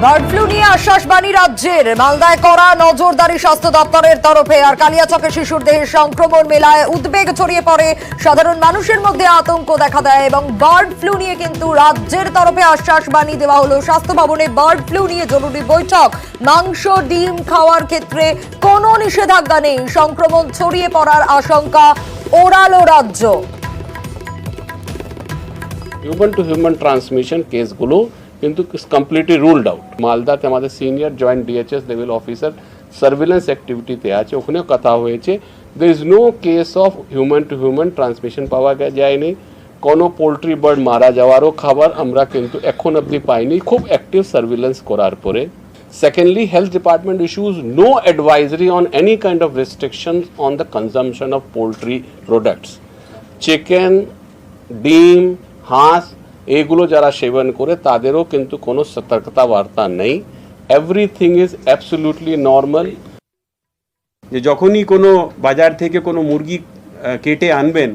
Bird flu নিয়ে আশ্বাসবাণী রাজ্যের। মালদায় করা নজরদারি স্বাস্থ্য দপ্তরের তরফে। আর কালিয়াচকে শিশুর দেহে সংক্রমণ মেলায় উদ্বেগ ছড়িয়ে পড়ে, সাধারণ মানুষের মধ্যে আতঙ্ক দেখা দেয় এবং বার্ড ফ্লু নিয়ে কিন্তু রাজ্যের তরফে আশ্বাসবাণী দেওয়া হলো। স্বাস্থ্য ভবনে বার্ড ফ্লু নিয়ে জরুরি বৈঠক। মাংস ডিম খাওয়ার ক্ষেত্রে কোনো নিষেধাজ্ঞা নেই, সংক্রমণ ছড়িয়ে পড়ার আশঙ্কা ওড়ালো রাজ্য। হিউম্যান টু হিউম্যান ট্রান্সমিশন কেসগুলো কিন্তু কমপ্লিটলি রুলড আউট। মালদাতে আমাদের senior joint DHS level officer surveillance অ্যাক্টিভিটিতে আছে, ওখানেও কথা হয়েছে। There is no case of human to human transmission পাওয়া যায়নি। কোনো পোলট্রি বার্ড মারা যাওয়ারও খাবার আমরা কিন্তু এখন অবধি পাইনি, খুব অ্যাক্টিভ সার্ভিলেন্স করার পরে। Secondly, health department issues no advisory on any kind of restrictions on the consumption of poultry products. Chicken, ডিম, হাঁস এগুলো যারা সেবন করে তাদেরও কিন্তু কোনো সতর্কতা বার্তা নেই। Everything is absolutely normal. যে যখনই কোনো বাজার থেকে কোনো মুরগি কেটে আনবেন,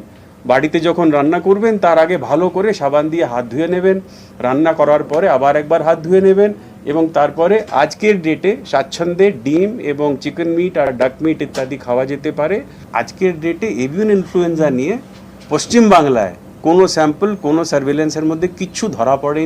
বাড়িতে যখন রান্না করবেন তার আগে ভালো করে সাবান দিয়ে হাত ধুয়ে নেবেন, রান্না করার পরে আবার একবার হাত ধুয়ে নেবেন এবং তারপরে আজকের ডেটে স্বাচ্ছন্দ্যে ডিম এবং চিকেন মিট আর ডাক মিট ইত্যাদি খাওয়া যেতে পারে। আজকের ডেটে এভিয়ান ইনফ্লুয়েঞ্জা নিয়ে পশ্চিমবাংলায় কোনো স্যাম্পল কোনো সার্ভেলেন্সের মধ্যে কিচ্ছু ধরা পড়ে